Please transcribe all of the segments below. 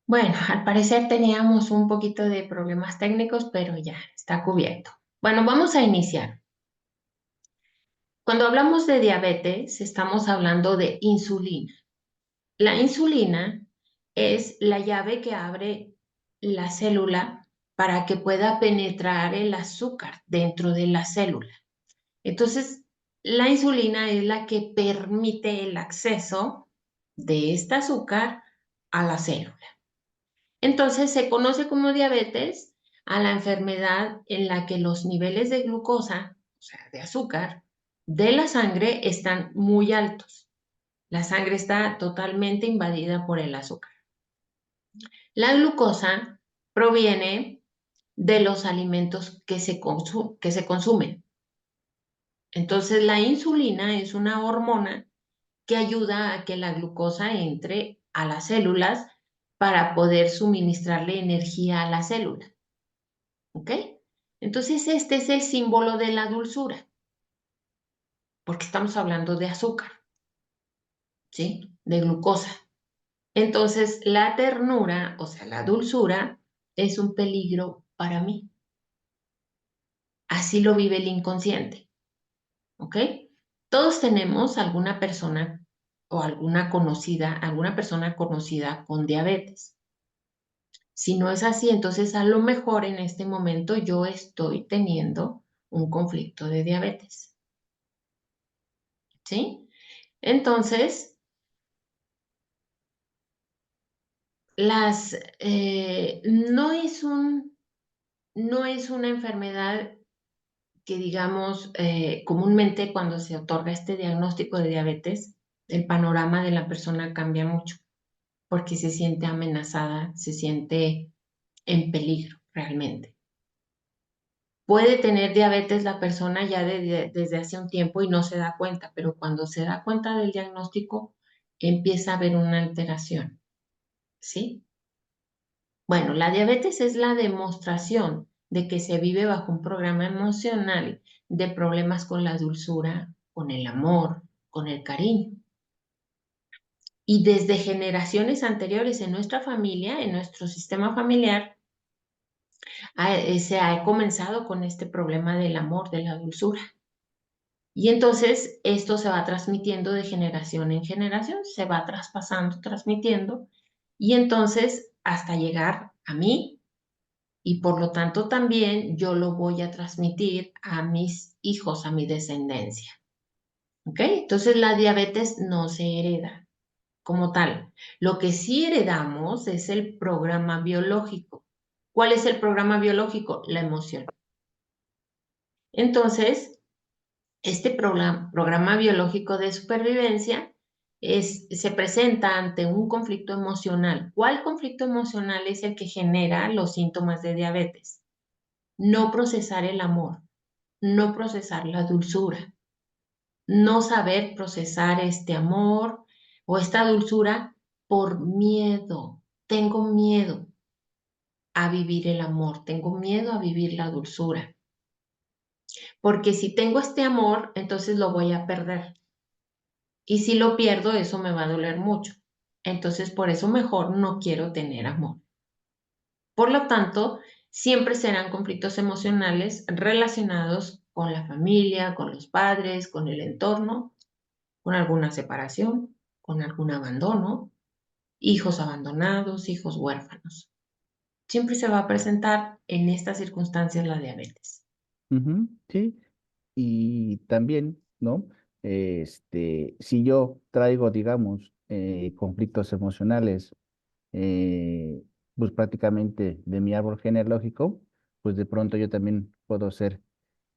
Bueno, al parecer teníamos un poquito de problemas técnicos, pero ya está cubierto. Bueno, vamos a iniciar. Cuando hablamos de diabetes, estamos hablando de insulina. La insulina es la llave que abre la célula para que pueda penetrar el azúcar dentro de la célula. Entonces, la insulina es la que permite el acceso de este azúcar a la célula. Entonces, se conoce como diabetes a la enfermedad en la que los niveles de glucosa, o sea, de azúcar, de la sangre están muy altos. La sangre está totalmente invadida por el azúcar. La glucosa proviene de los alimentos que se consumen. Entonces, la insulina es una hormona que ayuda a que la glucosa entre a las células para poder suministrarle energía a la célula. ¿Ok? Entonces, este es el símbolo de la dulzura, porque estamos hablando de azúcar, ¿sí? De glucosa. Entonces, la ternura, o sea, la dulzura, es un peligro para mí. Así lo vive el inconsciente, ¿ok? Todos tenemos alguna persona o alguna persona conocida con diabetes. Si no es así, entonces a lo mejor en este momento yo estoy teniendo un conflicto de diabetes, ¿sí? Entonces, no es una enfermedad que digamos comúnmente cuando se otorga este diagnóstico de diabetes, el panorama de la persona cambia mucho porque se siente amenazada, se siente en peligro realmente. Puede tener diabetes la persona ya desde hace un tiempo y no se da cuenta, pero cuando se da cuenta del diagnóstico, empieza a haber una alteración, ¿sí? Bueno, la diabetes es la demostración de que se vive bajo un programa emocional de problemas con la dulzura, con el amor, con el cariño. Y desde generaciones anteriores en nuestra familia, en nuestro sistema familiar, se ha comenzado con este problema del amor, de la dulzura. Y entonces esto se va transmitiendo de generación en generación, se va traspasando, transmitiendo, y entonces hasta llegar a mí, y por lo tanto también yo lo voy a transmitir a mis hijos, a mi descendencia. ¿Ok? Entonces la diabetes no se hereda como tal. Lo que sí heredamos es el programa biológico. ¿Cuál es el programa biológico? La emoción. Entonces, este programa biológico de supervivencia se presenta ante un conflicto emocional. ¿Cuál conflicto emocional es el que genera los síntomas de diabetes? No procesar el amor, no procesar la dulzura, no saber procesar este amor o esta dulzura por miedo. Tengo miedo a vivir el amor, tengo miedo a vivir la dulzura, porque si tengo este amor, entonces lo voy a perder. Y si lo pierdo, eso me va a doler mucho. Entonces, por eso mejor no quiero tener amor. Por lo tanto, siempre serán conflictos emocionales relacionados con la familia, con los padres, con el entorno, con alguna separación, con algún abandono, hijos abandonados, hijos huérfanos. Siempre se va a presentar en estas circunstancias la diabetes. Ujú, sí, y también, ¿no? Si yo traigo, digamos, conflictos emocionales, eh, pues prácticamente de mi árbol genealógico, pues de pronto yo también puedo ser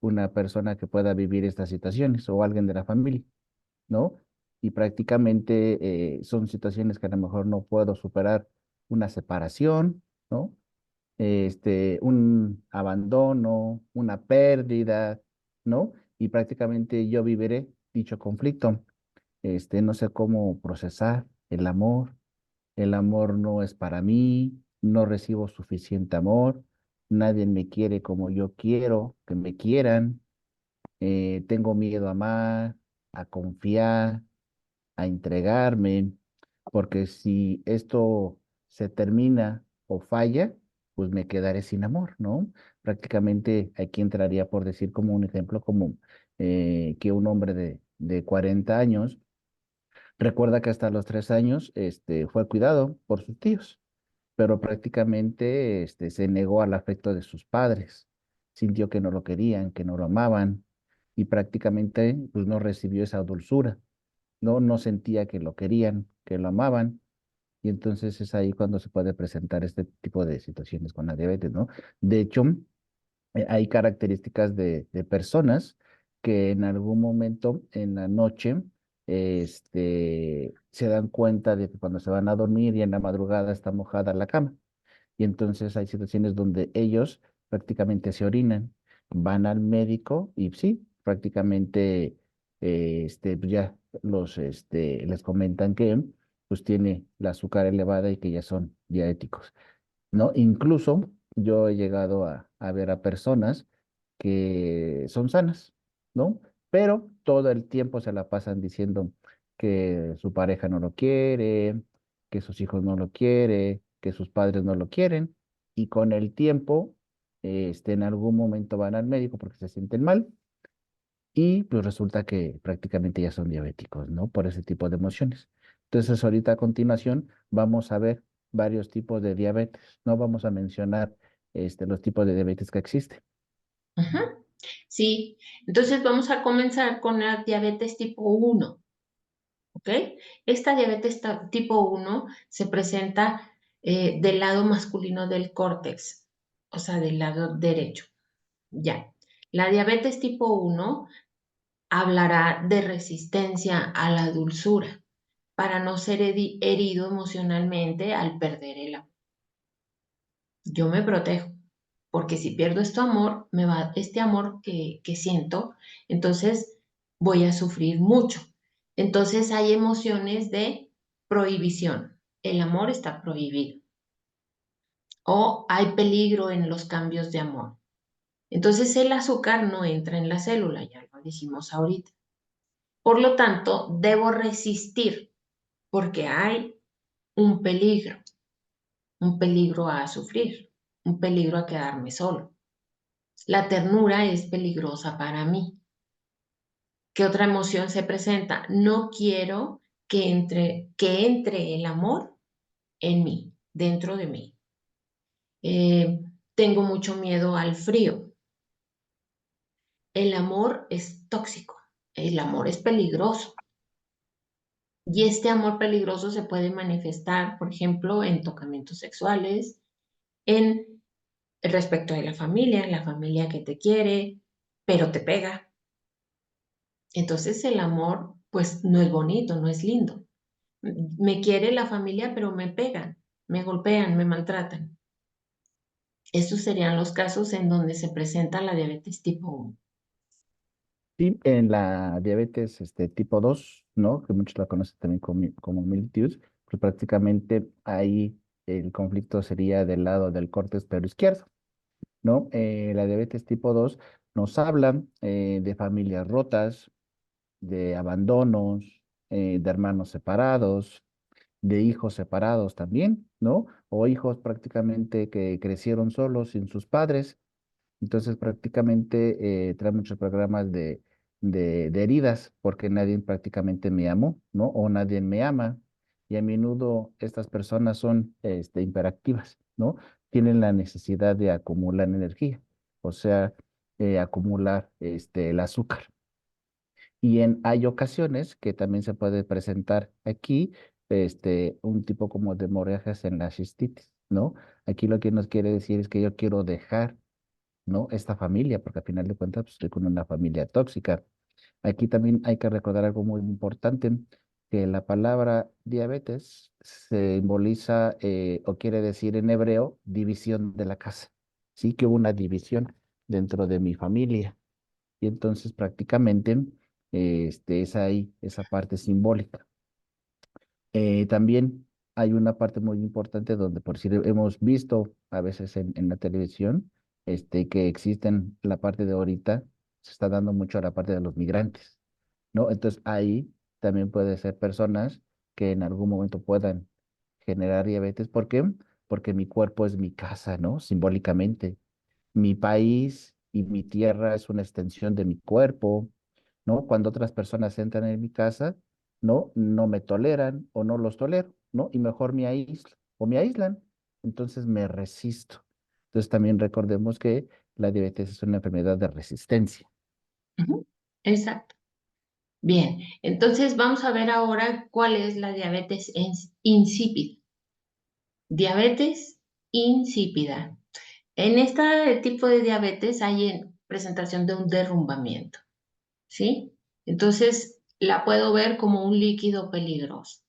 una persona que pueda vivir estas situaciones o alguien de la familia, ¿no? Y prácticamente son situaciones que a lo mejor no puedo superar una separación, ¿no? Un abandono, una pérdida, ¿no? Y prácticamente yo viviré dicho conflicto. No sé cómo procesar el amor no es para mí, no recibo suficiente amor, nadie me quiere como yo quiero que me quieran, tengo miedo a amar, a confiar, a entregarme, porque si esto se termina o falla, pues me quedaré sin amor, ¿no? Prácticamente aquí entraría por decir como un ejemplo, como que un hombre de 40 años recuerda que hasta los 3 años fue cuidado por sus tíos, pero prácticamente se negó al afecto de sus padres, sintió que no lo querían, que no lo amaban y prácticamente pues no recibió esa dulzura, no sentía que lo querían, que lo amaban. Y entonces es ahí cuando se puede presentar este tipo de situaciones con la diabetes, ¿no? De hecho, hay características de personas que en algún momento en la noche se dan cuenta de que cuando se van a dormir y en la madrugada está mojada la cama. Y entonces hay situaciones donde ellos prácticamente se orinan, van al médico y sí, prácticamente pues ya les comentan que pues tiene la azúcar elevada y que ya son diabéticos. ¿No? Incluso yo he llegado a ver a personas que son sanas, ¿no? Pero todo el tiempo se la pasan diciendo que su pareja no lo quiere, que sus hijos no lo quieren, que sus padres no lo quieren, y con el tiempo, en algún momento van al médico porque se sienten mal y pues resulta que prácticamente ya son diabéticos, ¿no? Por ese tipo de emociones. Entonces, ahorita a continuación vamos a ver varios tipos de diabetes. No vamos a mencionar los tipos de diabetes que existen. Ajá. Sí, entonces vamos a comenzar con la diabetes tipo 1, ¿ok? Esta diabetes tipo 1 se presenta del lado masculino del córtex, o sea, del lado derecho. Ya. La diabetes tipo 1 hablará de resistencia a la dulzura para no ser herido emocionalmente al perder el amor. Yo me protejo, porque si pierdo este amor que siento, entonces voy a sufrir mucho. Entonces hay emociones de prohibición. El amor está prohibido o hay peligro en los cambios de amor. Entonces el azúcar no entra en la célula, ya lo dijimos ahorita. Por lo tanto, debo resistir porque hay un peligro a sufrir, un peligro a quedarme solo. La ternura es peligrosa para mí. ¿Qué otra emoción se presenta? No quiero que entre el amor en mí, dentro de mí. Tengo mucho miedo al frío. El amor es tóxico, el amor es peligroso. Y este amor peligroso se puede manifestar, por ejemplo, en tocamientos sexuales, en respecto de la familia que te quiere, pero te pega. Entonces el amor, pues no es bonito, no es lindo. Me quiere la familia, pero me pegan, me golpean, me maltratan. Estos serían los casos en donde se presenta la diabetes tipo 1. Y en la diabetes tipo 2, ¿no? Que muchos la conocen también como mellitus, pues prácticamente ahí el conflicto sería del lado del córtex pero izquierdo, ¿no? La diabetes tipo 2 nos habla de familias rotas, de abandonos, de hermanos separados, de hijos separados también, ¿no? O hijos prácticamente que crecieron solos sin sus padres. Entonces prácticamente trae muchos programas de heridas porque nadie prácticamente me amó, ¿no? O nadie me ama. Y a menudo estas personas son hiperactivas, ¿no? Tienen la necesidad de acumular energía, o sea, acumular el azúcar. Hay ocasiones que también se puede presentar aquí un tipo como de hemorragias en la cistitis, ¿no? Aquí lo que nos quiere decir es que yo quiero dejar, ¿no? Esta familia, porque al final de cuentas pues, estoy con una familia tóxica. Aquí también hay que recordar algo muy importante, que la palabra diabetes se simboliza o quiere decir en hebreo división de la casa. Sí que hubo una división dentro de mi familia. Y entonces prácticamente es ahí esa parte simbólica. También hay una parte muy importante donde, por decir, hemos visto a veces en la televisión que existen la parte de ahorita, se está dando mucho a la parte de los migrantes, ¿no? Entonces ahí también puede ser personas que en algún momento puedan generar diabetes. ¿Por qué? Porque mi cuerpo es mi casa, ¿no? Simbólicamente. Mi país y mi tierra es una extensión de mi cuerpo, ¿no? Cuando otras personas entran en mi casa, ¿no? No me toleran o no los tolero, ¿no? Y mejor me aíslo o me aíslan. Entonces me resisto. Entonces también recordemos que la diabetes es una enfermedad de resistencia. Ujú. Exacto. Bien, entonces vamos a ver ahora cuál es la diabetes insípida. Diabetes insípida. En este tipo de diabetes hay presentación de un derrumbamiento, ¿sí? Entonces la puedo ver como un líquido peligroso.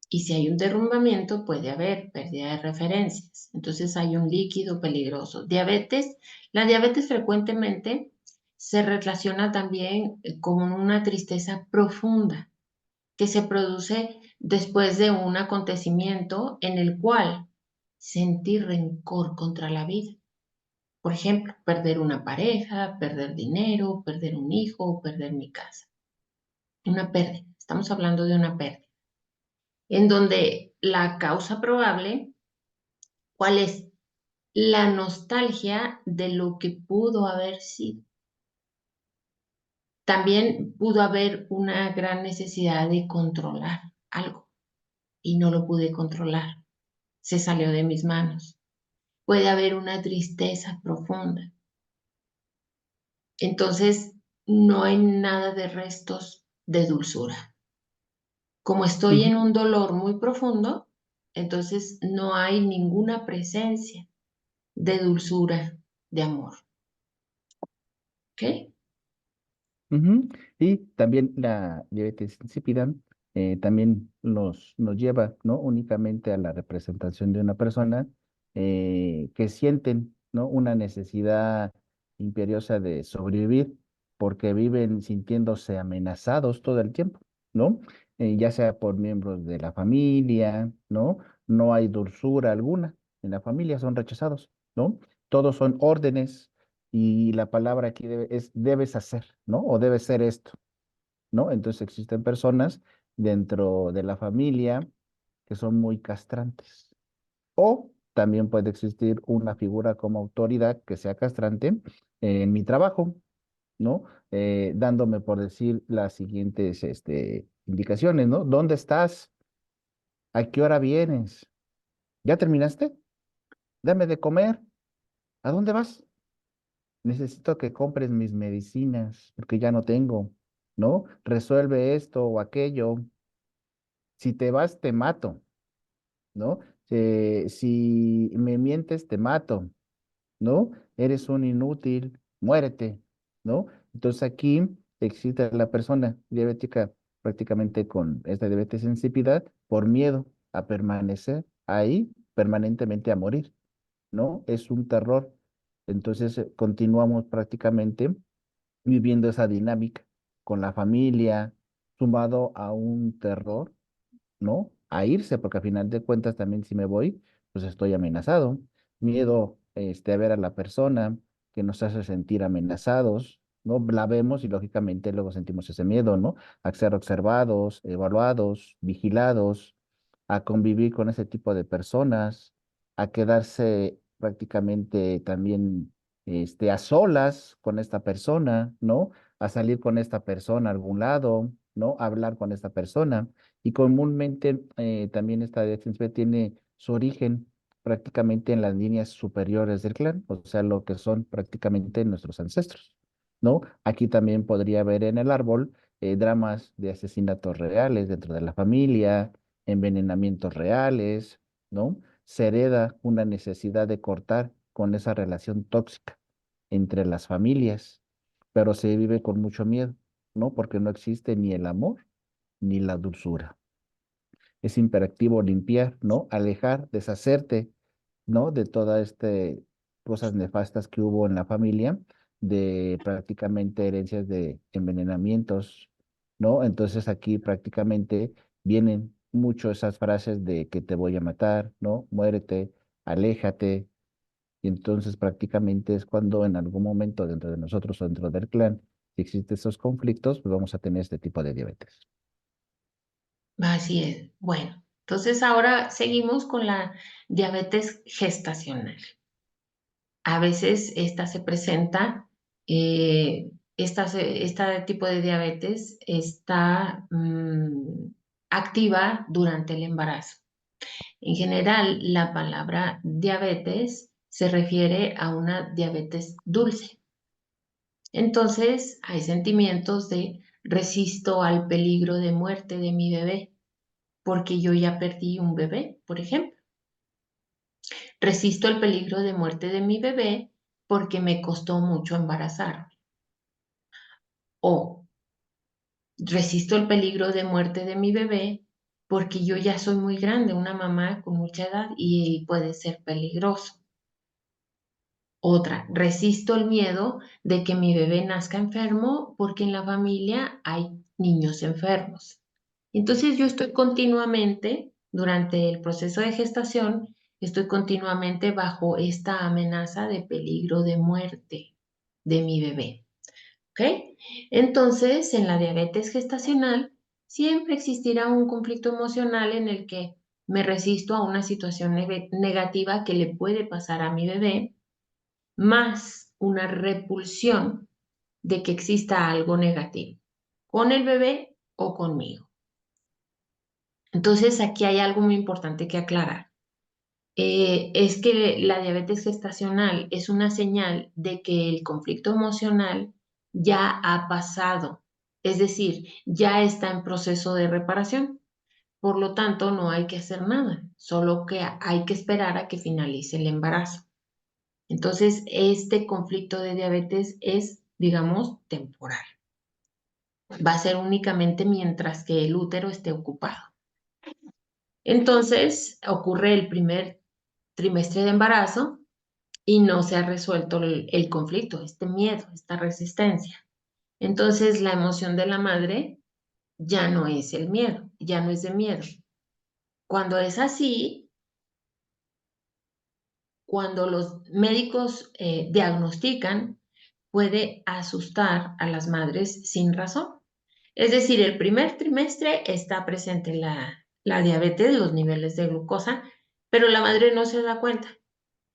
Y si hay un derrumbamiento, puede haber pérdida de referencias. Entonces hay un líquido peligroso. Diabetes, la diabetes frecuentemente se relaciona también con una tristeza profunda que se produce después de un acontecimiento en el cual sentí rencor contra la vida. Por ejemplo, perder una pareja, perder dinero, perder un hijo, perder mi casa. Una pérdida. Estamos hablando de una pérdida. En donde la causa probable, ¿cuál es? La nostalgia de lo que pudo haber sido. También pudo haber una gran necesidad de controlar algo y no lo pude controlar. Se salió de mis manos. Puede haber una tristeza profunda. Entonces, no hay nada de restos de dulzura. Como estoy en Ujú, un dolor muy profundo, entonces no hay ninguna presencia de dulzura, de amor. ¿Ok? ujú. Y también la diabetes insípida también nos lleva, ¿no? Únicamente a la representación de una persona que sienten, ¿no? Una necesidad imperiosa de sobrevivir porque viven sintiéndose amenazados todo el tiempo, ¿no? Ya sea por miembros de la familia, ¿no? No hay dulzura alguna en la familia, son rechazados, ¿no? Todos son órdenes y la palabra aquí es debes hacer, ¿no? O debe ser esto, ¿no? Entonces existen personas dentro de la familia que son muy castrantes. O también puede existir una figura como autoridad que sea castrante en mi trabajo, ¿no? Dándome por decir las siguientes indicaciones, ¿no? ¿Dónde estás? ¿A qué hora vienes? ¿Ya terminaste? Dame de comer. ¿A dónde vas? Necesito que compres mis medicinas porque ya no tengo, ¿no? Resuelve esto o aquello. Si te vas, te mato, ¿no? Si me mientes, te mato, ¿no? Eres un inútil, muérete, ¿no? Entonces aquí existe la persona diabética prácticamente con esta diabetes insípida por miedo a permanecer ahí permanentemente a morir, ¿no? Es un terror. Entonces continuamos prácticamente viviendo esa dinámica con la familia, sumado a un terror, ¿no? A irse, porque al final de cuentas también si me voy, pues estoy amenazado. Miedo, a ver a la persona que nos hace sentir amenazados, ¿no? La vemos y lógicamente luego sentimos ese miedo, ¿no? A ser observados, evaluados, vigilados, a convivir con ese tipo de personas, a quedarse prácticamente también, a solas con esta persona, ¿no? A salir con esta persona a algún lado, ¿no? A hablar con esta persona. Y comúnmente también esta descendencia tiene su origen prácticamente en las líneas superiores del clan, o sea, lo que son prácticamente nuestros ancestros, ¿no? Aquí también podría haber en el árbol dramas de asesinatos reales dentro de la familia, envenenamientos reales, ¿no? Se hereda una necesidad de cortar con esa relación tóxica entre las familias, pero se vive con mucho miedo, ¿no? Porque no existe ni el amor ni la dulzura. Es imperativo limpiar, ¿no? Alejar, deshacerte, ¿no? De todas cosas nefastas que hubo en la familia, de prácticamente herencias de envenenamientos, ¿no? Entonces aquí prácticamente vienen mucho esas frases de que te voy a matar, ¿no? Muérete, aléjate. Y entonces prácticamente es cuando en algún momento dentro de nosotros o dentro del clan, si existen esos conflictos, pues vamos a tener este tipo de diabetes. Así es. Bueno. Entonces ahora seguimos con la diabetes gestacional. A veces esta se presenta, este tipo de diabetes está activa durante el embarazo. En general, la palabra diabetes se refiere a una diabetes dulce. Entonces, hay sentimientos de resisto al peligro de muerte de mi bebé, porque yo ya perdí un bebé, por ejemplo. Resisto el peligro de muerte de mi bebé porque me costó mucho embarazarme. O resisto el peligro de muerte de mi bebé porque yo ya soy muy grande, una mamá con mucha edad y puede ser peligroso. Otra, resisto el miedo de que mi bebé nazca enfermo porque en la familia hay niños enfermos. Entonces yo estoy continuamente, durante el proceso de gestación, estoy continuamente bajo esta amenaza de peligro de muerte de mi bebé. ¿Ok? Entonces, en la diabetes gestacional, siempre existirá un conflicto emocional en el que me resisto a una situación negativa que le puede pasar a mi bebé, más una repulsión de que exista algo negativo con el bebé o conmigo. Entonces, aquí hay algo muy importante que aclarar. Es que la diabetes gestacional es una señal de que el conflicto emocional ya ha pasado, es decir, ya está en proceso de reparación. Por lo tanto, no hay que hacer nada, solo que hay que esperar a que finalice el embarazo. Entonces, este conflicto de diabetes es, digamos, temporal. Va a ser únicamente mientras que el útero esté ocupado. Entonces, ocurre el primer trimestre de embarazo y no se ha resuelto el conflicto, este miedo, esta resistencia. Entonces, la emoción de la madre ya no es el miedo, ya no es de miedo. Cuando es así, cuando los médicos diagnostican, puede asustar a las madres sin razón. Es decir, el primer trimestre está presente la diabetes, los niveles de glucosa, pero la madre no se da cuenta.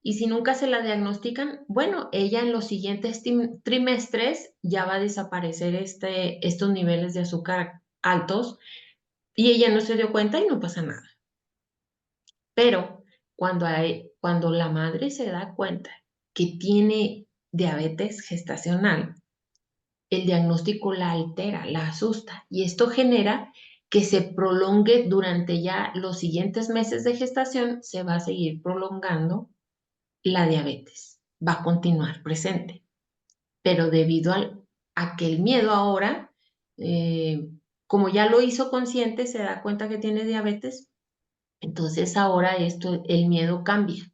Y si nunca se la diagnostican, bueno, ella en los siguientes trimestres ya va a desaparecer estos niveles de azúcar altos y ella no se dio cuenta y no pasa nada. Pero cuando la madre se da cuenta que tiene diabetes gestacional, el diagnóstico la altera, la asusta y esto genera que se prolongue durante ya los siguientes meses de gestación, se va a seguir prolongando la diabetes, va a continuar presente, pero debido a que el miedo ahora, eh, como ya lo hizo consciente, se da cuenta que tiene diabetes, entonces ahora el miedo cambia,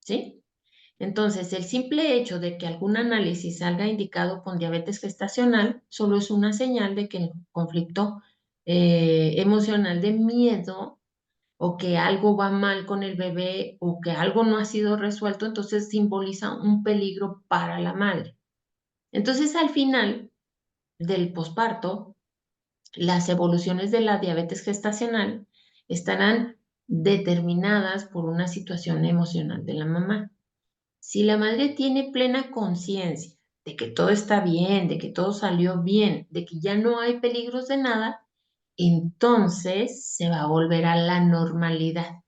¿sí? Entonces, el simple hecho de que algún análisis salga indicado con diabetes gestacional solo es una señal de que el conflicto emocional de miedo o que algo va mal con el bebé o que algo no ha sido resuelto, entonces simboliza un peligro para la madre. Entonces, al final del posparto, las evoluciones de la diabetes gestacional estarán determinadas por una situación emocional de la mamá. Si la madre tiene plena conciencia de que todo está bien, de que todo salió bien, de que ya no hay peligros de nada, entonces se va a volver a la normalidad.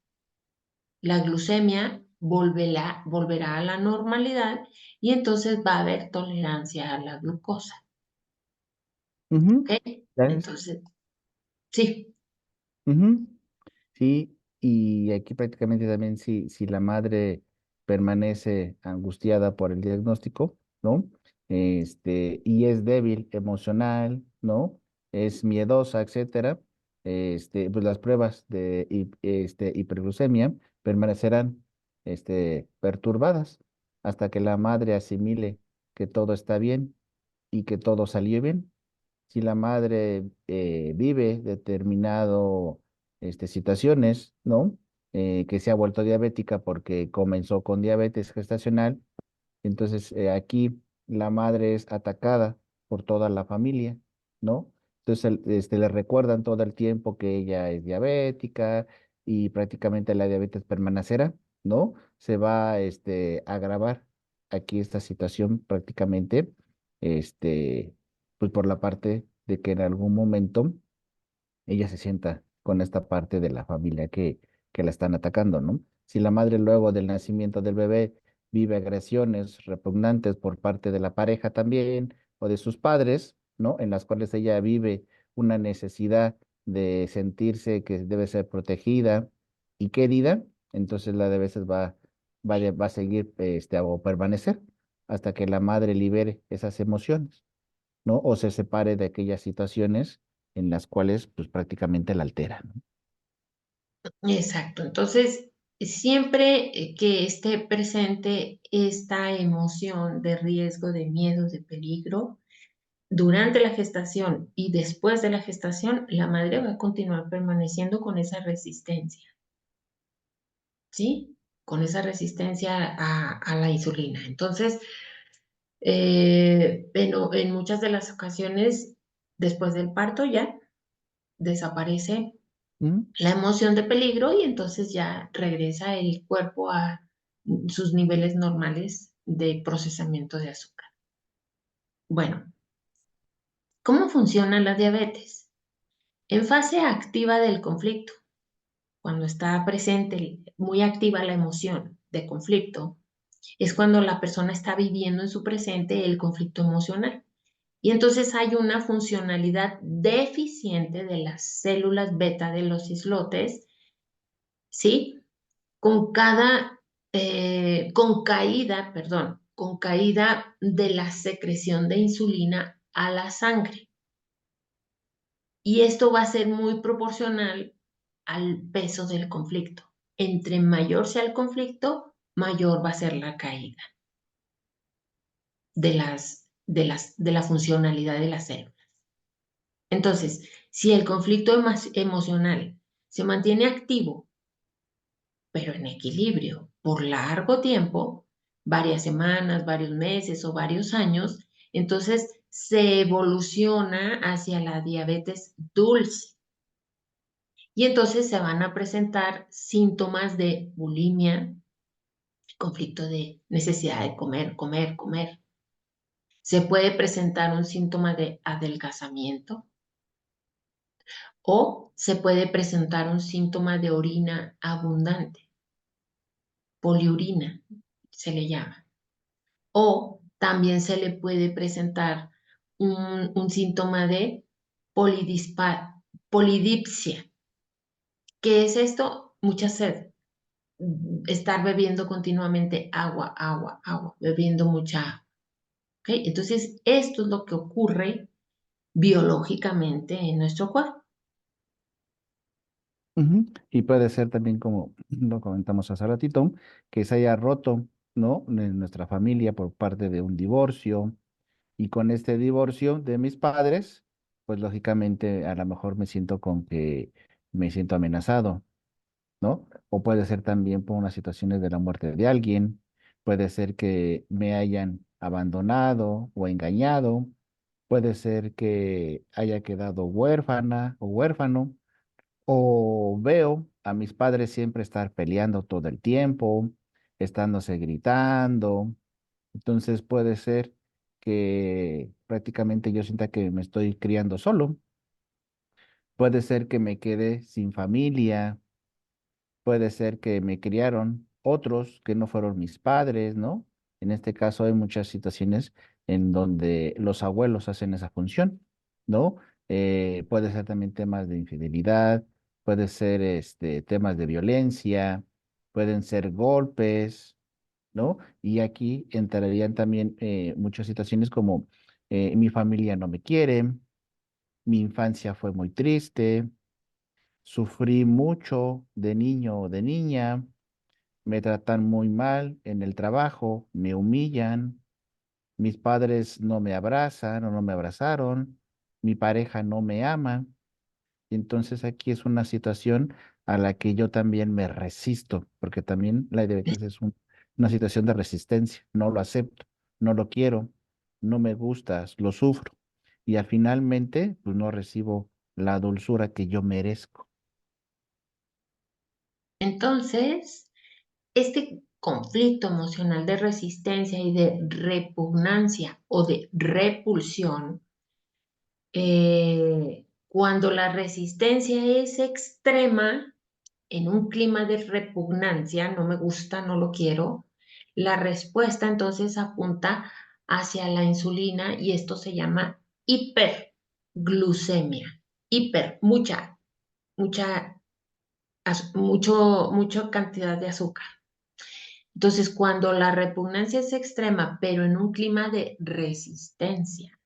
La glucemia volverá a la normalidad y entonces va a haber tolerancia a la glucosa. Ujú. ¿Ok? ¿Sabes? Entonces, sí, Ujú. Sí, y aquí prácticamente también si la madre permanece angustiada por el diagnóstico, ¿no? Y es débil emocional, ¿no? Es miedosa, etcétera. Pues las pruebas de hiperglucemia permanecerán, perturbadas hasta que la madre asimile que todo está bien y que todo salió bien. Si la madre vive determinado situaciones, ¿no? Que se ha vuelto diabética porque comenzó con diabetes gestacional, entonces aquí la madre es atacada por toda la familia, ¿no? Entonces, le recuerdan todo el tiempo que ella es diabética y prácticamente la diabetes permanecerá, ¿no? Se va, a agravar aquí esta situación prácticamente, este, pues por la parte de que en algún momento ella se sienta con esta parte de la familia que la están atacando, ¿no? Si la madre luego del nacimiento del bebé vive agresiones repugnantes por parte de la pareja también o de sus padres, ¿no? En las cuales ella vive una necesidad de sentirse que debe ser protegida y querida, entonces la de veces va a seguir o permanecer hasta que la madre libere esas emociones, ¿no? O se separe de aquellas situaciones en las cuales pues prácticamente la altera, ¿no? Exacto. Entonces, siempre que esté presente esta emoción de riesgo, de miedo, de peligro, durante la gestación y después de la gestación, la madre va a continuar permaneciendo con esa resistencia, ¿sí? Con esa resistencia a la insulina. Entonces, en muchas de las ocasiones, después del parto ya desaparece ¿Mm? la emoción de peligro y entonces ya regresa el cuerpo a sus niveles normales de procesamiento de azúcar. Bueno, ¿cómo funciona la diabetes? En fase activa del conflicto, cuando está presente, muy activa la emoción de conflicto, es cuando la persona está viviendo en su presente el conflicto emocional. Y entonces hay una funcionalidad deficiente de las células beta de los islotes, ¿sí? Con cada, con caída de la secreción de insulina a la sangre. Y esto va a ser muy proporcional al peso del conflicto. Entre mayor sea el conflicto, mayor va a ser la caída de la funcionalidad de las células. Entonces, si el conflicto emocional se mantiene activo, pero en equilibrio por largo tiempo, varias semanas, varios meses o varios años, entonces se evoluciona hacia la diabetes dulce. Y entonces se van a presentar síntomas de bulimia, conflicto de necesidad de comer, comer, comer. Se puede presentar un síntoma de adelgazamiento o se puede presentar un síntoma de orina abundante, poliurina se le llama. O también se le puede presentar un síntoma de polidipsia. ¿Qué es esto? Mucha sed. Estar bebiendo continuamente agua, agua, agua, bebiendo mucha agua. ¿Ok? Entonces, esto es lo que ocurre biológicamente en nuestro cuerpo. Ujú. Y puede ser también, como lo comentamos hace ratito, que se haya roto, ¿no? En nuestra familia por parte de un divorcio. Y con este divorcio de mis padres, pues lógicamente a lo mejor me siento con que me siento amenazado, ¿no? O puede ser también por unas situaciones de la muerte de alguien, puede ser que me hayan abandonado o engañado, puede ser que haya quedado huérfana o huérfano, o veo a mis padres siempre estar peleando todo el tiempo, estándose gritando. Entonces puede ser que prácticamente yo sienta que me estoy criando solo. Puede ser que me quede sin familia. Puede ser que me criaron otros que no fueron mis padres, ¿no? En este caso hay muchas situaciones en donde los abuelos hacen esa función, ¿no? Puede ser también temas de infidelidad, puede ser temas de violencia, pueden ser golpes, ¿no? Y aquí entrarían también muchas situaciones como mi familia no me quiere, mi infancia fue muy triste, sufrí mucho de niño o de niña, me tratan muy mal en el trabajo, me humillan, mis padres no me abrazan o no me abrazaron, mi pareja no me ama. Y entonces aquí es una situación a la que yo también me resisto, porque también la diabetes es una situación de resistencia. No lo acepto, no lo quiero, no me gusta, lo sufro. y al finalmente pues no recibo la dulzura que yo merezco. Entonces, este conflicto emocional de resistencia y de repugnancia o de repulsión, cuando la resistencia es extrema, en un clima de repugnancia, no me gusta, no lo quiero, la respuesta entonces apunta hacia la insulina y esto se llama hiperglucemia. Hiper, mucha, mucha cantidad de azúcar. Entonces, cuando la repugnancia es extrema, pero en un clima de resistencia,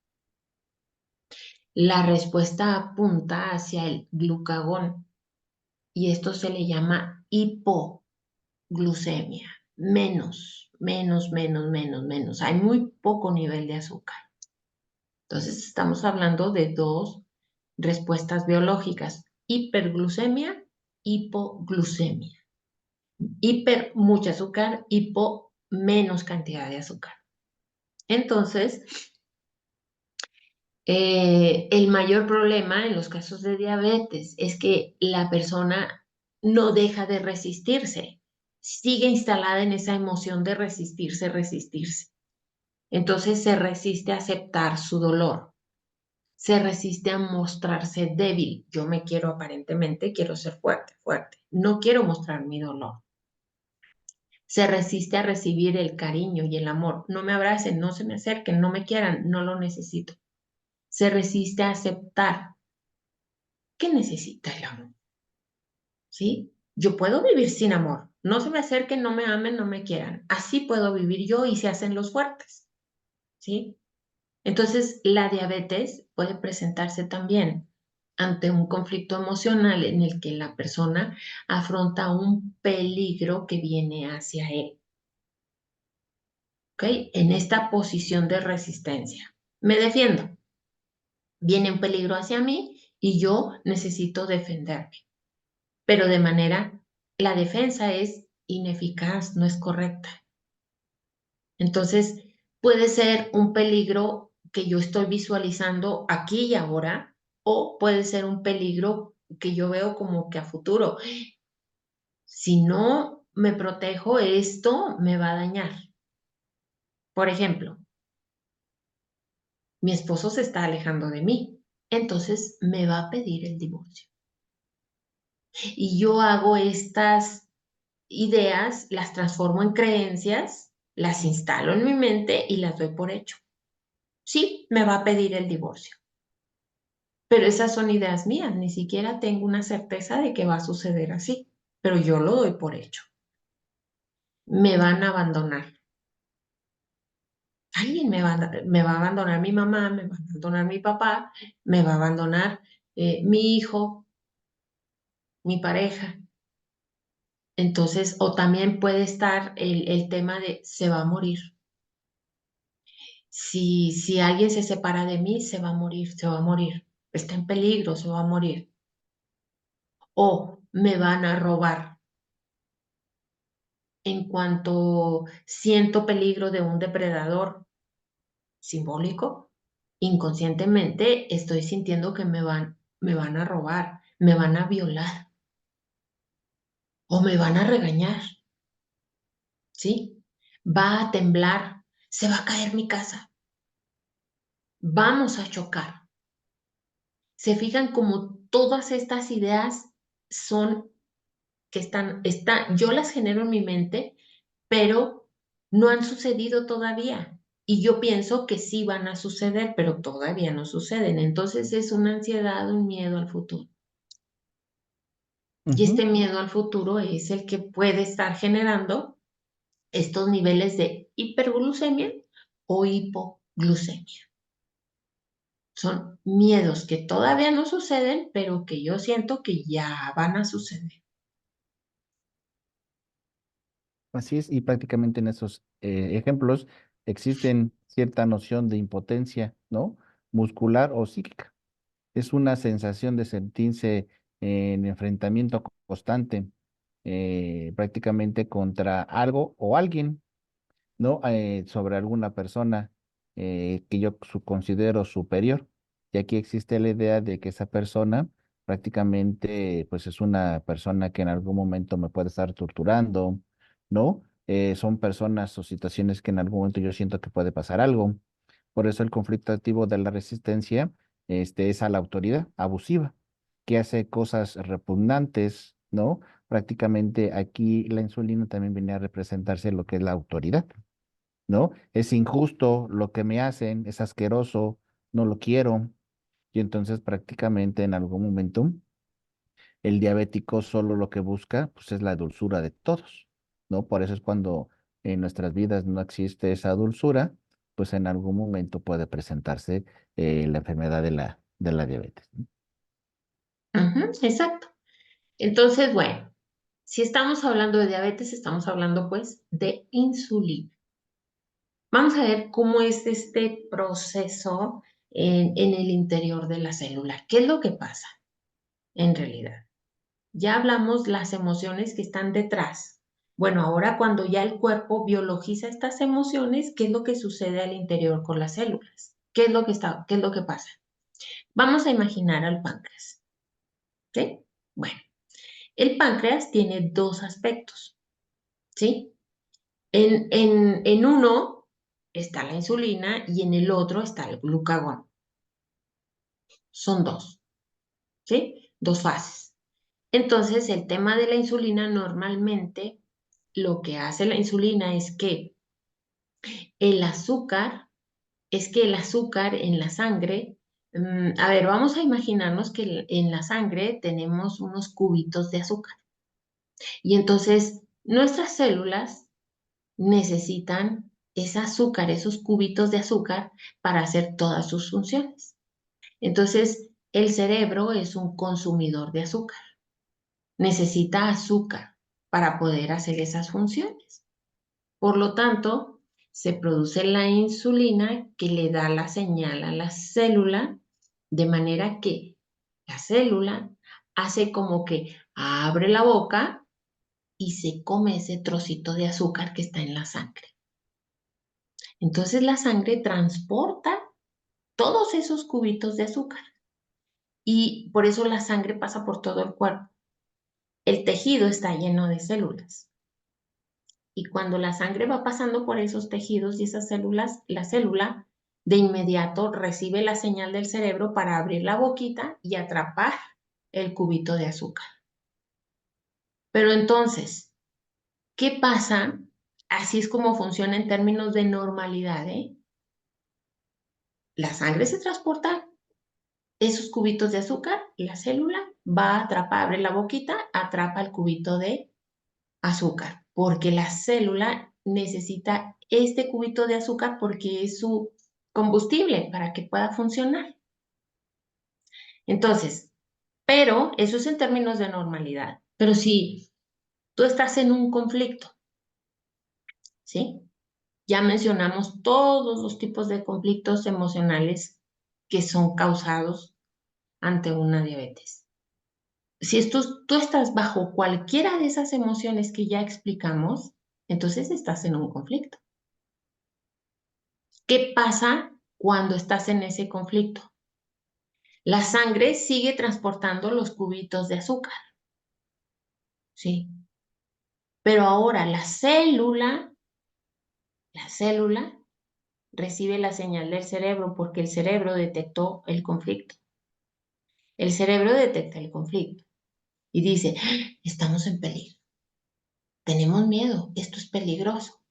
la respuesta apunta hacia el glucagón y esto se le llama hipoglucemia. Menos. Hay muy poco nivel de azúcar. Entonces, estamos hablando de dos respuestas biológicas: hiperglucemia, hipoglucemia. Hiper, mucho azúcar; hipo, menos cantidad de azúcar. Entonces, el mayor problema en los casos de diabetes es que la persona no deja de resistirse, sigue instalada en esa emoción de resistirse. Entonces se resiste a aceptar su dolor, se resiste a mostrarse débil. Yo me quiero aparentemente, quiero ser fuerte. No quiero mostrar mi dolor. Se resiste a recibir el cariño y el amor. No me abracen, no se me acerquen, no me quieran, no lo necesito. Se resiste a aceptar que necesita el amor, ¿sí? Yo puedo vivir sin amor. No se me acerquen, no me amen, no me quieran. Así puedo vivir yo y se hacen los fuertes, ¿sí? Entonces, la diabetes puede presentarse también ante un conflicto emocional en el que la persona afronta un peligro que viene hacia él, ¿ok? En esta posición de resistencia. Me defiendo. Viene un peligro hacia mí y yo necesito defenderme, pero de manera, la defensa es ineficaz, no es correcta. Entonces, puede ser un peligro que yo estoy visualizando aquí y ahora, o puede ser un peligro que yo veo como que a futuro. Si no me protejo, esto me va a dañar. Por ejemplo, mi esposo se está alejando de mí, entonces me va a pedir el divorcio. Y yo hago estas ideas, las transformo en creencias, las instalo en mi mente y las doy por hecho. Sí, me va a pedir el divorcio. Pero esas son ideas mías, ni siquiera tengo una certeza de que va a suceder así, pero yo lo doy por hecho. Me van a abandonar. Alguien me va a abandonar mi mamá, me va a abandonar mi papá, me va a abandonar mi hijo, mi pareja. Entonces, o también puede estar el tema de se va a morir. Si alguien se separa de mí, se va a morir, se va a morir. Está en peligro, se va a morir. O me van a robar. En cuanto siento peligro de un depredador simbólico, inconscientemente estoy sintiendo que me van a robar, me van a violar o me van a regañar, ¿sí? Va a temblar, se va a caer mi casa, vamos a chocar. Se fijan como todas estas ideas son que yo las genero en mi mente, pero no han sucedido todavía. Y yo pienso que sí van a suceder, pero todavía no suceden. Entonces es una ansiedad, un miedo al futuro. Y Ujú. este miedo al futuro es el que puede estar generando estos niveles de hiperglucemia o hipoglucemia. Son miedos que todavía no suceden, pero que yo siento que ya van a suceder. Así es, y prácticamente en esos ejemplos existen cierta noción de impotencia, ¿no? Muscular o psíquica. Es una sensación de sentirse en enfrentamiento constante, prácticamente contra algo o alguien, ¿no? Sobre alguna persona que yo considero superior. Y aquí existe la idea de que esa persona prácticamente pues es una persona que en algún momento me puede estar torturando, ¿no? Son personas o situaciones que en algún momento yo siento que puede pasar algo. Por eso el conflicto activo de la resistencia es a la autoridad abusiva, que hace cosas repugnantes, ¿no? Prácticamente aquí la insulina también viene a representarse lo que es la autoridad, ¿no? Es injusto lo que me hacen, es asqueroso, no lo quiero. Y entonces prácticamente en algún momento el diabético solo lo que busca pues es la dulzura de todos, ¿no? Por eso es cuando en nuestras vidas no existe esa dulzura, pues en algún momento puede presentarse la enfermedad de la diabetes, ¿no? Ujú, exacto. Entonces, bueno, si estamos hablando de diabetes, estamos hablando pues de insulina. Vamos a ver cómo es este proceso en el interior de la célula. ¿Qué es lo que pasa en realidad? Ya hablamos las emociones que están detrás. Bueno, ahora cuando ya el cuerpo biologiza estas emociones, ¿qué es lo que sucede al interior con las células? ¿Qué es lo que pasa? Vamos a imaginar al páncreas, ¿sí? Bueno, el páncreas tiene dos aspectos, ¿sí? En uno está la insulina y en el otro está el glucagón. Son dos, ¿sí? Dos fases. Entonces, el tema de la insulina normalmente lo que hace la insulina el azúcar, es que el azúcar en la sangre, a ver, vamos a imaginarnos que en la sangre tenemos unos cubitos de azúcar y entonces nuestras células necesitan ese azúcar, esos cubitos de azúcar para hacer todas sus funciones. Entonces, el cerebro es un consumidor de azúcar, necesita azúcar para poder hacer esas funciones. Por lo tanto, se produce la insulina que le da la señal a la célula, de manera que la célula hace como que abre la boca y se come ese trocito de azúcar que está en la sangre. Entonces la sangre transporta todos esos cubitos de azúcar y por eso la sangre pasa por todo el cuerpo. El tejido está lleno de células. Y cuando la sangre va pasando por esos tejidos y esas células, la célula de inmediato recibe la señal del cerebro para abrir la boquita y atrapar el cubito de azúcar. Pero entonces, ¿qué pasa? Así es como funciona en términos de normalidad, ¿eh? La sangre se transporta esos cubitos de azúcar, la célula va a atrapar, abre la boquita, atrapa el cubito de azúcar, porque la célula necesita este cubito de azúcar porque es su combustible para que pueda funcionar. Entonces, pero eso es en términos de normalidad. Pero si tú estás en un conflicto, ¿sí? Ya mencionamos todos los tipos de conflictos emocionales que son causados ante una diabetes. Si tú estás bajo cualquiera de esas emociones que ya explicamos, entonces estás en un conflicto. ¿Qué pasa cuando estás en ese conflicto? La sangre sigue transportando los cubitos de azúcar, ¿sí? Pero ahora la célula recibe la señal del cerebro porque el cerebro detectó el conflicto. El cerebro detecta el conflicto y dice, "Ah, estamos en peligro, tenemos miedo, esto es peligroso".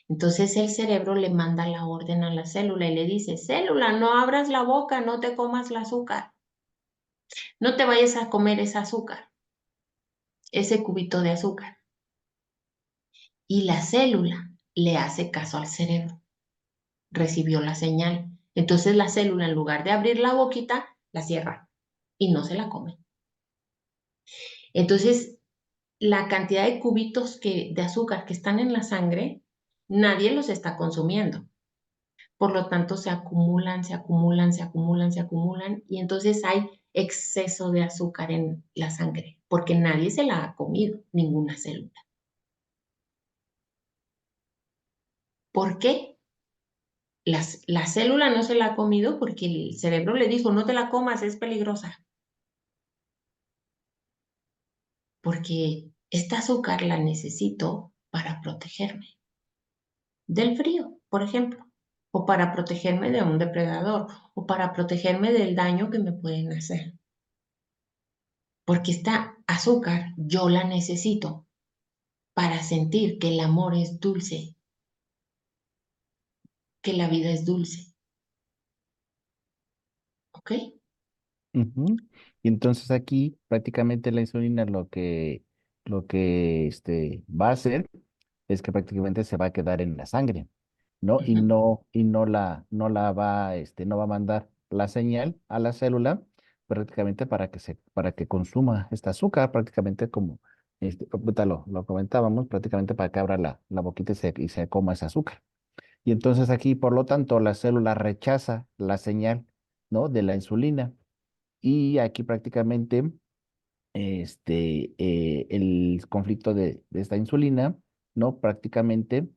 Entonces el cerebro le manda la orden a la célula y le dice, célula, no abras la boca, no te comas el azúcar, no te vayas a comer ese azúcar, ese cubito de azúcar. Y la célula le hace caso al cerebro, recibió la señal. Entonces la célula, en lugar de abrir la boquita, la cierra y no se la come. Entonces, la cantidad de cubitos de azúcar que están en la sangre, nadie los está consumiendo. Por lo tanto, se acumulan, se acumulan, se acumulan, se acumulan y entonces hay exceso de azúcar en la sangre, porque nadie se la ha comido, ninguna célula. ¿Por qué? La célula no se la ha comido porque el cerebro le dijo, no te la comas, es peligrosa. Porque esta azúcar la necesito para protegerme del frío, por ejemplo, o para protegerme de un depredador, o para protegerme del daño que me pueden hacer. Porque esta azúcar yo la necesito para sentir que el amor es dulce, que la vida es dulce. ¿Ok? Ujú. Y entonces aquí prácticamente la insulina lo que va a hacer es que prácticamente se va a quedar en la sangre, ¿no? Y Ujú, no la va, no va a mandar la señal a la célula prácticamente para que consuma este azúcar, prácticamente como, ahorita lo comentábamos, prácticamente para que abra la boquita y se coma ese azúcar. Y entonces aquí, por lo tanto, la célula rechaza la señal, ¿no? De la insulina. Y aquí prácticamente el conflicto de esta insulina, ¿no? Prácticamente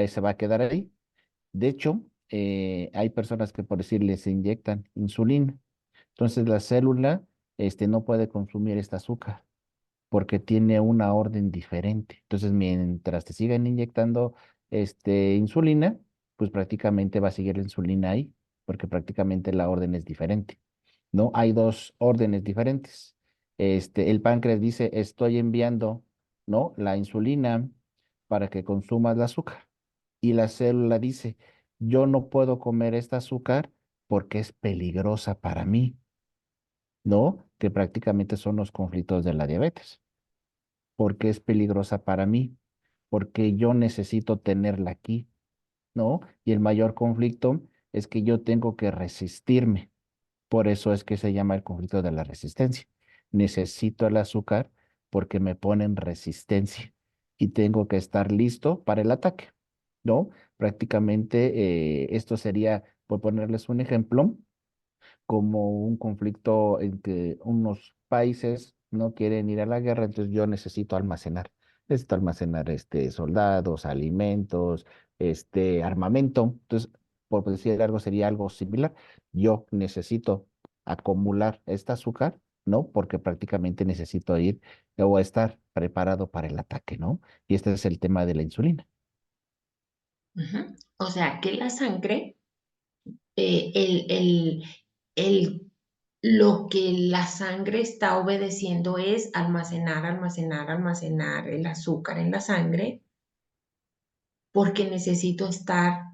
se va a quedar ahí. De hecho, hay personas que por decir les inyectan insulina. Entonces la célula no puede consumir este azúcar porque tiene una orden diferente. Entonces, mientras te sigan inyectando insulina, pues prácticamente va a seguir la insulina ahí, porque prácticamente la orden es diferente. ¿No? Hay dos órdenes diferentes. El páncreas dice, estoy enviando, ¿no? La insulina para que consumas el azúcar. Y la célula dice, yo no puedo comer este azúcar porque es peligrosa para mí, ¿no? Que prácticamente son los conflictos de la diabetes. Porque es peligrosa para mí, porque yo necesito tenerla aquí, ¿no? Y el mayor conflicto es que yo tengo que resistirme. Por eso es que se llama el conflicto de la resistencia. Necesito el azúcar porque me pone en resistencia y tengo que estar listo para el ataque, ¿no? Prácticamente esto sería, por ponerles un ejemplo, como un conflicto en que unos países no quieren ir a la guerra, entonces yo necesito almacenar soldados, alimentos, armamento. Entonces, por decir algo, sería algo similar. Yo necesito acumular este azúcar, ¿no? Porque prácticamente necesito ir o estar preparado para el ataque, ¿no? Y este es el tema de la insulina. ujú. O sea, que la sangre, eh, el, el, el, lo que la sangre está obedeciendo es almacenar, almacenar, almacenar el azúcar en la sangre porque necesito estar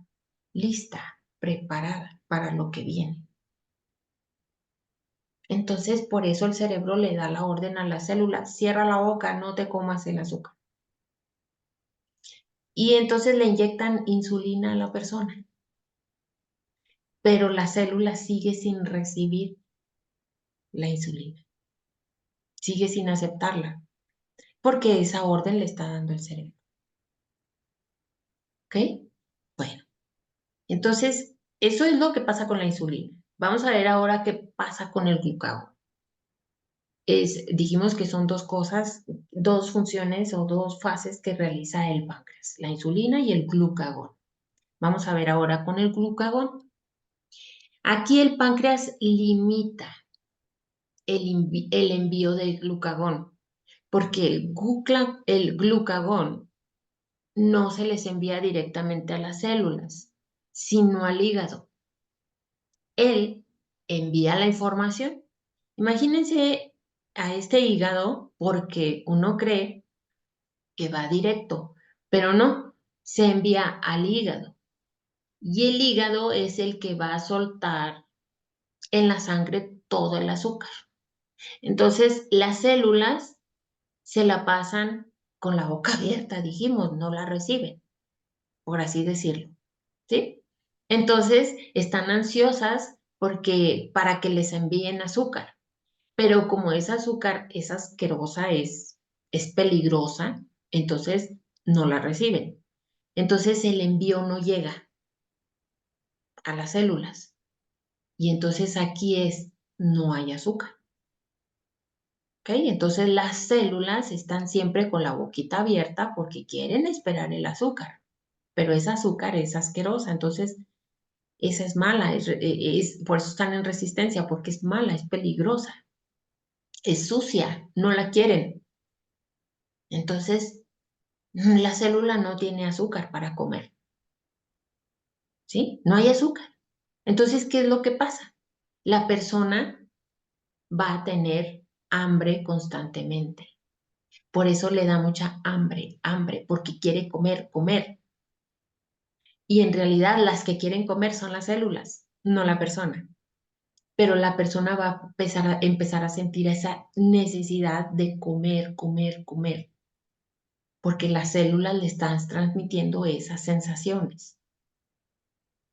lista, preparada para lo que viene. Entonces, por eso el cerebro le da la orden a la célula, cierra la boca, no te comas el azúcar. Y entonces le inyectan insulina a la persona, pero la célula sigue sin recibir la insulina, sigue sin aceptarla, porque esa orden le está dando el cerebro. ¿Ok? Bueno, entonces, eso es lo que pasa con la insulina. Vamos a ver ahora qué pasa con el glucagón. Dijimos que son dos cosas, dos funciones o dos fases que realiza el páncreas, la insulina y el glucagón. Vamos a ver ahora con el glucagón. Aquí el páncreas limita el envío del glucagón, porque el glucagón no se les envía directamente a las células, sino al hígado. Él envía la información. Imagínense a este hígado porque uno cree que va directo, pero no, se envía al hígado. Y el hígado es el que va a soltar en la sangre todo el azúcar. Entonces, las células se la pasan con la boca abierta, dijimos, no la reciben, por así decirlo, ¿sí? Entonces, están ansiosas porque para que les envíen azúcar, pero como esa azúcar es asquerosa, es peligrosa, entonces no la reciben. Entonces el envío no llega a las células y entonces aquí no hay azúcar. ¿Ok? Entonces las células están siempre con la boquita abierta porque quieren esperar el azúcar, pero esa azúcar es asquerosa, entonces esa es mala, por eso están en resistencia, porque es mala, es peligrosa, es sucia, no la quieren. Entonces, la célula no tiene azúcar para comer, ¿sí? No hay azúcar. Entonces, ¿qué es lo que pasa? La persona va a tener hambre constantemente. Por eso le da mucha hambre, hambre, porque quiere comer, comer. Y en realidad las que quieren comer son las células, no la persona. Pero la persona va a empezar a sentir esa necesidad de comer, comer, comer, porque las células le están transmitiendo esas sensaciones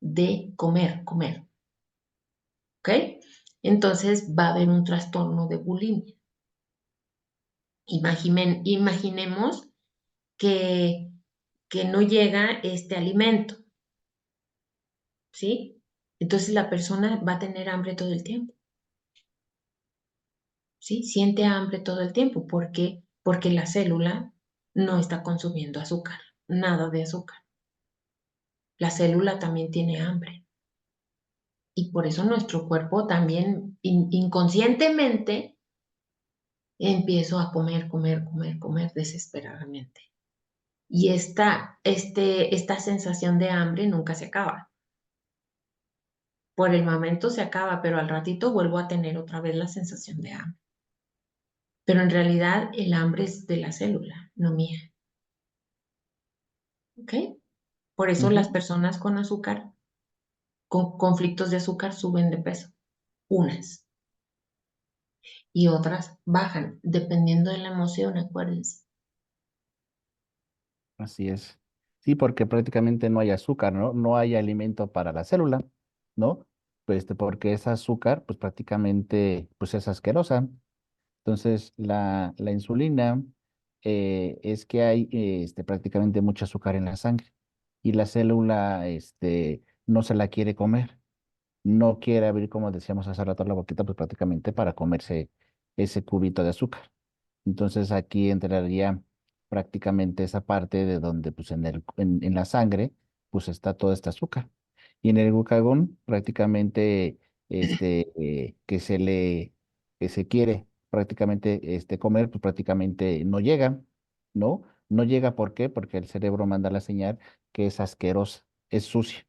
de comer, comer. ¿Ok? Entonces va a haber un trastorno de bulimia. Imaginemos que, que no llega este alimento, ¿sí? Entonces la persona va a tener hambre todo el tiempo, ¿sí? Siente hambre todo el tiempo. ¿Por qué? Porque la célula no está consumiendo azúcar, nada de azúcar. La célula también tiene hambre. Y por eso nuestro cuerpo también inconscientemente empiezo a comer, comer, comer, comer desesperadamente. Y esta sensación de hambre nunca se acaba. Por el momento se acaba, pero al ratito vuelvo a tener otra vez la sensación de hambre. Pero en realidad el hambre es de la célula, no mía. ¿Ok? Por eso las Ujú. personas con azúcar, con conflictos de azúcar, suben de peso. Unas y otras bajan, dependiendo de la emoción, acuérdense. Así es. Sí, porque prácticamente no hay azúcar, ¿no? No hay alimento para la célula, ¿no? Pues porque ese azúcar, pues prácticamente, pues es asquerosa. Entonces, la insulina es que hay prácticamente mucho azúcar en la sangre y la célula no se la quiere comer, no quiere abrir, como decíamos hace rato, la boquita, pues prácticamente para comerse ese cubito de azúcar. Entonces aquí entraría prácticamente esa parte de donde pues en la sangre pues está todo este azúcar. Y en el glucagón prácticamente que se quiere prácticamente comer, pues prácticamente no llega, ¿no? No llega, ¿por qué? Porque el cerebro manda la señal que es asquerosa, es sucia.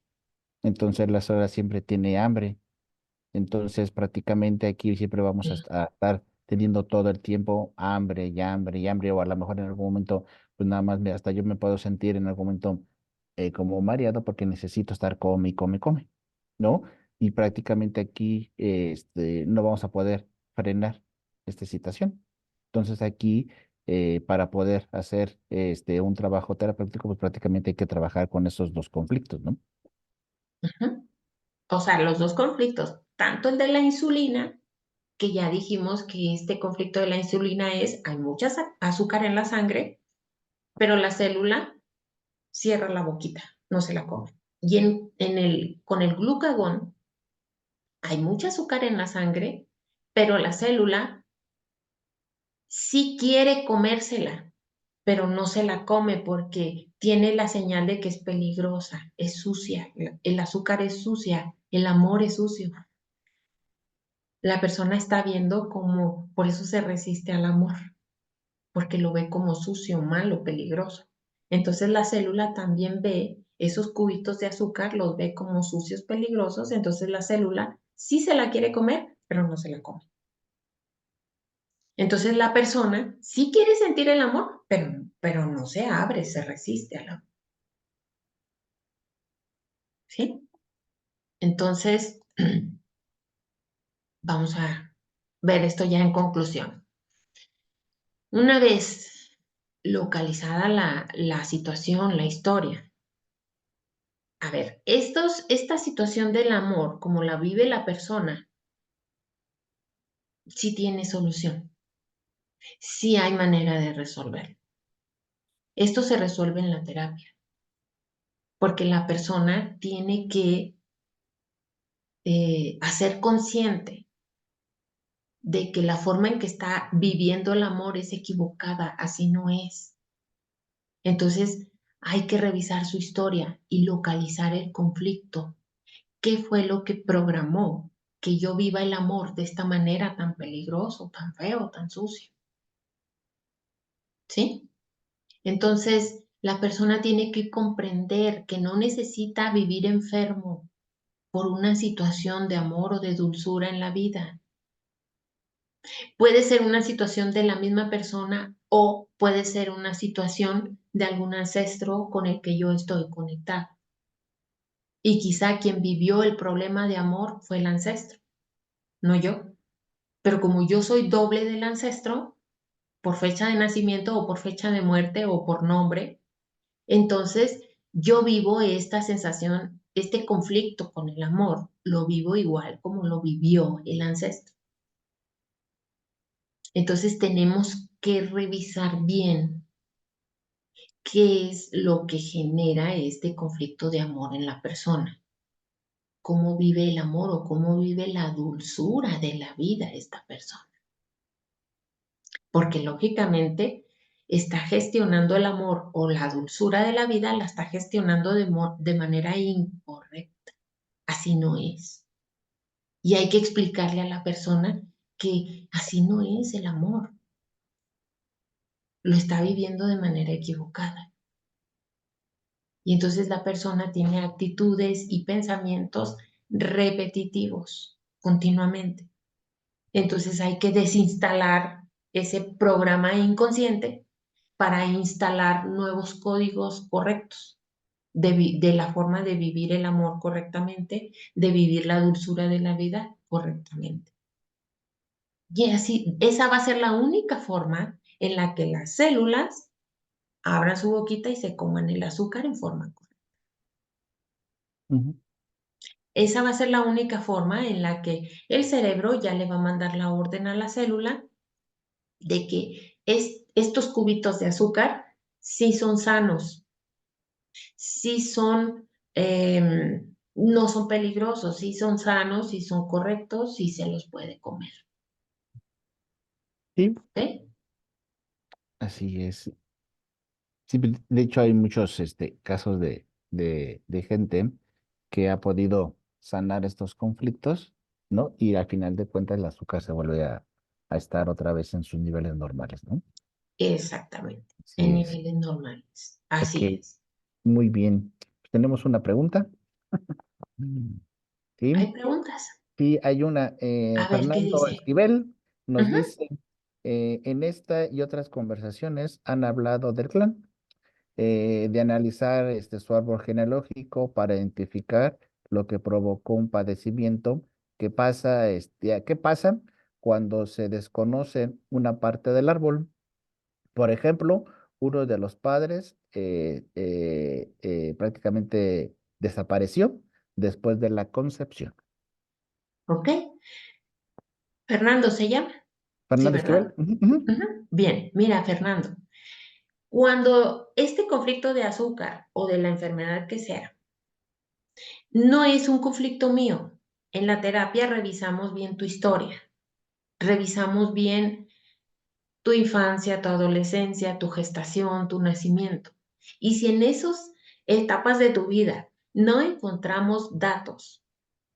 Entonces la célula siempre tiene hambre. Entonces, prácticamente aquí siempre vamos a estar teniendo todo el tiempo hambre y hambre y hambre, o a lo mejor en algún momento, pues nada más hasta yo me puedo sentir en algún momento como mareado porque necesito estar come y come y come, ¿no? Y prácticamente aquí no vamos a poder frenar esta situación. Entonces, aquí, para poder hacer un trabajo terapéutico, pues prácticamente hay que trabajar con esos dos conflictos, ¿no? Ujú. O sea, los dos conflictos, tanto el de la insulina, que ya dijimos que este conflicto de la insulina es, hay mucha azúcar en la sangre, pero la célula cierra la boquita, no se la come. Y con el glucagón hay mucha azúcar en la sangre, pero la célula sí quiere comérsela, pero no se la come porque tiene la señal de que es peligrosa, es sucia, el azúcar es sucia, el amor es sucio. La persona está viendo como, por eso se resiste al amor, porque lo ve como sucio, malo, peligroso. Entonces la célula también ve esos cubitos de azúcar, los ve como sucios, peligrosos, entonces la célula sí se la quiere comer, pero no se la come. Entonces la persona sí quiere sentir el amor, pero no se abre, se resiste al amor, ¿sí? Entonces, vamos a ver esto ya en conclusión. Una vez localizada la situación, la historia, a ver, esta situación del amor, como la vive la persona, sí tiene solución, sí hay manera de resolver. Esto se resuelve en la terapia, porque la persona tiene que hacer consciente de que la forma en que está viviendo el amor es equivocada, así no es. Entonces, hay que revisar su historia y localizar el conflicto. qué fue lo que programó que yo viva el amor de esta manera tan peligroso, tan feo, tan sucio. ¿Sí? Entonces, la persona tiene que comprender que no necesita vivir enfermo por una situación de amor o de dulzura en la vida. Puede ser una situación de la misma persona o puede ser una situación de algún ancestro con el que yo estoy conectado. Y quizá quien vivió el problema de amor fue el ancestro, no yo. Pero como yo soy doble del ancestro, por fecha de nacimiento o por fecha de muerte o por nombre, entonces yo vivo esta sensación, este conflicto con el amor, lo vivo igual como lo vivió el ancestro. Entonces tenemos que revisar bien qué es lo que genera este conflicto de amor en la persona, cómo vive el amor o cómo vive la dulzura de la vida esta persona. Porque lógicamente está gestionando el amor o la dulzura de la vida, la está gestionando de manera incorrecta. Así no es. Y hay que explicarle a la persona que así no es el amor. Lo está viviendo de manera equivocada. Y entonces la persona tiene actitudes y pensamientos repetitivos continuamente. Entonces hay que desinstalar ese programa inconsciente para instalar nuevos códigos correctos de la forma de vivir el amor correctamente, de vivir la dulzura de la vida correctamente. Y así, esa va a ser la única forma en la que las células abran su boquita y se coman el azúcar en forma correcta. Ujú. Esa va a ser la única forma en la que el cerebro ya le va a mandar la orden a la célula de que estos cubitos de azúcar sí son sanos, sí son, no son peligrosos, sí son sanos, sí son correctos, sí se los puede comer. Sí, ¿Ok? así es. Sí, de hecho hay muchos casos de gente que ha podido sanar estos conflictos, ¿no? Y al final de cuentas el azúcar se vuelve a estar otra vez en sus niveles normales, ¿no? Exactamente, en Así es. niveles normales. Ok, Así es. muy bien. Tenemos una pregunta. Mm. ¿Hay Sí, preguntas? sí, hay una. A ver qué Fernando dice. Esquivel nos Ujú. dice, en esta y otras conversaciones han hablado del clan. De analizar su árbol genealógico para identificar lo que provocó un padecimiento, qué pasa cuando se desconoce una parte del árbol. Por ejemplo, uno de los padres prácticamente desapareció después de la concepción. ¿Ok? Fernando se llama. Sí, Fernando Esquivel. ¿verdad? Ujú, ujú, Ujú. Bien, mira, Fernando, cuando este conflicto de azúcar o de la enfermedad que sea, no es un conflicto mío. En la terapia revisamos bien tu historia, revisamos bien tu infancia, tu adolescencia, tu gestación, tu nacimiento. Y si en esas etapas de tu vida no encontramos datos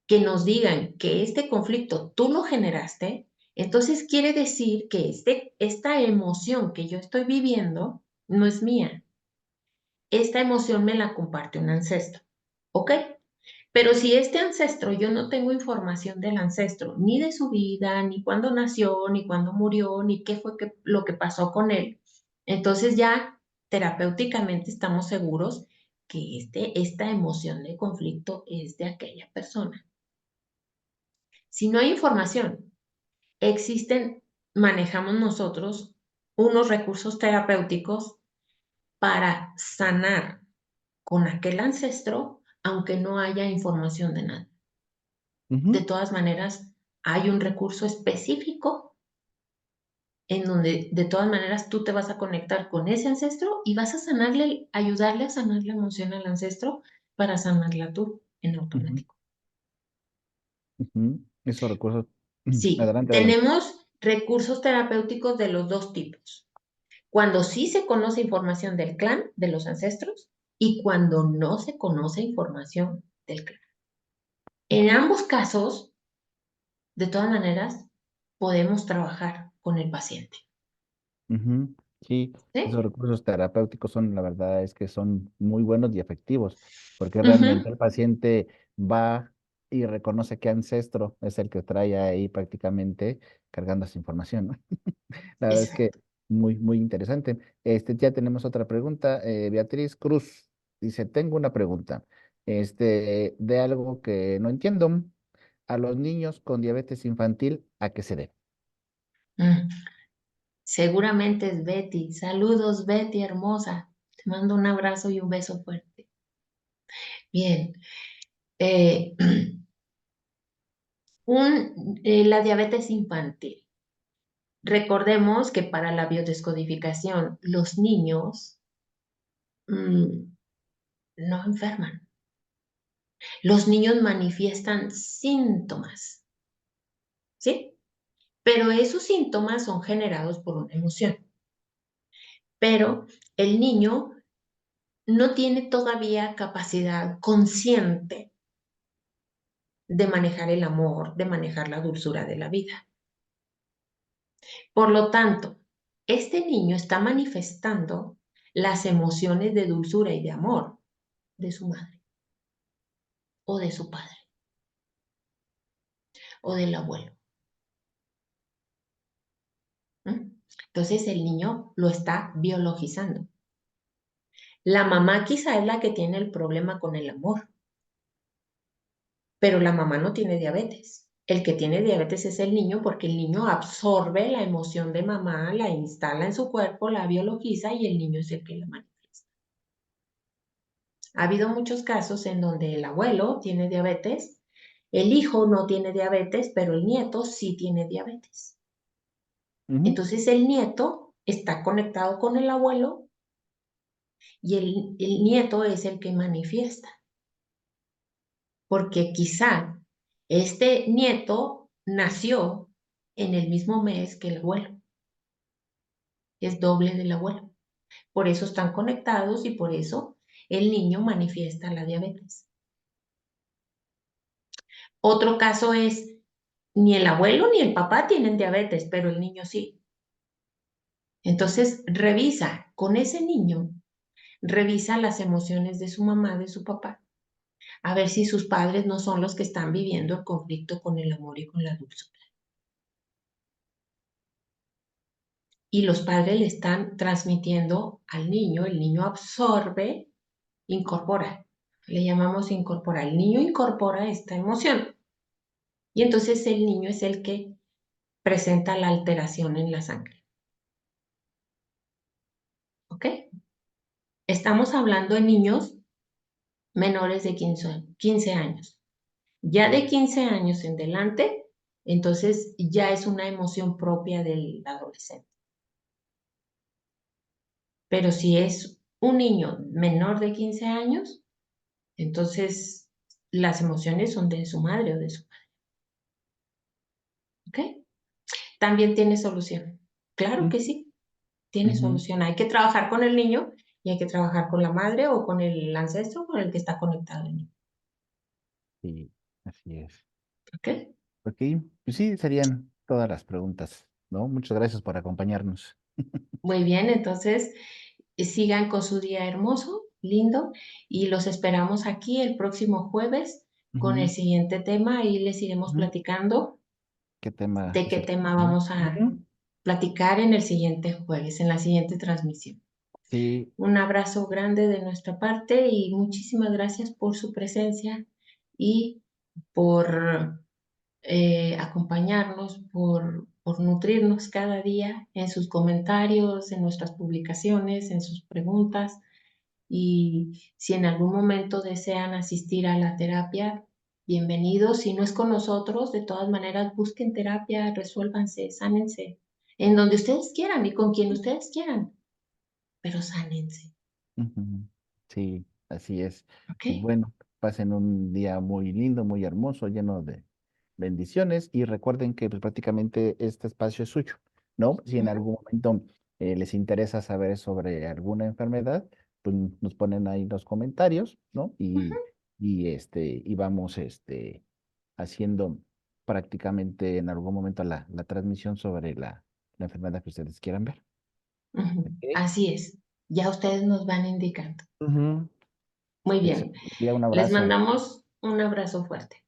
que nos digan que este conflicto tú lo generaste, entonces quiere decir que esta emoción que yo estoy viviendo no es mía. Esta emoción me la comparte un ancestro. ¿Ok? Pero si este ancestro, yo no tengo información del ancestro, ni de su vida, ni cuándo nació, ni cuándo murió, ni qué fue lo que pasó con él, entonces ya terapéuticamente estamos seguros que esta emoción de conflicto es de aquella persona. Si no hay información, manejamos nosotros unos recursos terapéuticos para sanar con aquel ancestro, aunque no haya información de nada. De ujú, todas maneras, hay un recurso específico en donde de todas maneras tú te vas a conectar con ese ancestro y vas a sanarle, ayudarle a sanar la emoción al ancestro para sanarla tú en ujú, automático. ujú. Esos recursos. Sí, Adelante, adelante. tenemos recursos terapéuticos de los dos tipos. Cuando sí se conoce información del clan, de los ancestros, y cuando no se conoce información del clan. En ambos casos, de todas maneras, podemos trabajar con el paciente. Ujú. Sí, esos ¿Sí? recursos terapéuticos son, la verdad es que son muy buenos y efectivos, porque realmente Ujú. el paciente va y reconoce qué ancestro es el que trae ahí prácticamente cargando esa información, ¿no? La verdad es que Exacto. muy interesante. Ya tenemos otra pregunta. Beatriz Cruz dice, tengo una pregunta, de algo que no entiendo. A los niños con diabetes infantil, ¿a qué se debe? Mm. Seguramente es Betty. Saludos, Betty, hermosa. Te mando un abrazo y un beso fuerte. Bien. Eh, la diabetes infantil. Recordemos que para la biodescodificación, los niños no enferman. Los niños manifiestan síntomas, ¿sí? Pero esos síntomas son generados por una emoción. Pero el niño no tiene todavía capacidad consciente de manejar el amor, de manejar la dulzura de la vida. Por lo tanto, este niño está manifestando las emociones de dulzura y de amor de su madre o de su padre o del abuelo. ¿Mm? Entonces el niño lo está biologizando. La mamá quizá es la que tiene el problema con el amor, pero la mamá no tiene diabetes. El que tiene diabetes es el niño porque el niño absorbe la emoción de mamá, la instala en su cuerpo, la biologiza y el niño es el que la manifiesta. Ha habido muchos casos en donde el abuelo tiene diabetes, el hijo no tiene diabetes, pero el nieto sí tiene diabetes. Ujú, Entonces el nieto está conectado con el abuelo y el nieto es el que manifiesta, porque quizá este nieto nació en el mismo mes que el abuelo, es doble del abuelo. Por eso están conectados y por eso el niño manifiesta la diabetes. Otro caso es, ni el abuelo ni el papá tienen diabetes, pero el niño sí. Entonces, revisa con ese niño, revisa las emociones de su mamá, de su papá, a ver si sus padres no son los que están viviendo el conflicto con el amor y con la dulzura. Y los padres le están transmitiendo al niño, el niño absorbe, incorpora. Le llamamos incorporar. El niño incorpora esta emoción y entonces el niño es el que presenta la alteración en la sangre. ¿Ok? Estamos hablando de niños menores de 15 años. Ya de 15 años en adelante, entonces ya es una emoción propia del adolescente. Pero si es un niño menor de 15 años, entonces las emociones son de su madre o de su padre. ¿Ok? También tiene solución. Claro mm, que sí, tiene ujú. solución. Hay que trabajar con el niño y hay que trabajar con la madre o con el ancestro con el que está conectado el niño. Sí, así es. ¿Ok? Ok, pues sí, serían todas las preguntas, ¿no? Muchas gracias por acompañarnos. Muy bien, entonces sigan con su día hermoso, lindo, y los esperamos aquí el próximo jueves con el Ujú, siguiente tema y les iremos ujú. platicando ¿Qué tema de es qué el tema próximo? vamos a Ujú. platicar en el siguiente jueves, en la siguiente transmisión. Sí, Un abrazo grande de nuestra parte y muchísimas gracias por su presencia y por acompañarnos, por nutrirnos cada día en sus comentarios, en nuestras publicaciones, en sus preguntas. Y si en algún momento desean asistir a la terapia, bienvenidos. Si no es con nosotros, de todas maneras, busquen terapia, resuélvanse, sánense, en donde ustedes quieran y con quien ustedes quieran, pero sánense. ujú, sí, así es. ¿Ok? Pues bueno, pasen un día muy lindo, muy hermoso, lleno de bendiciones y recuerden que pues, prácticamente este espacio es suyo, ¿no? Si en Ujú, algún momento les interesa saber sobre alguna enfermedad, pues nos ponen ahí los comentarios, ¿no? ujú. Y vamos, haciendo prácticamente en algún momento la transmisión sobre la enfermedad que ustedes quieran ver. Ujú. ¿Ok? Así es. Ya ustedes nos van indicando. Ujú. Muy bien. Excelente. Un Les abrazo. mandamos un abrazo fuerte.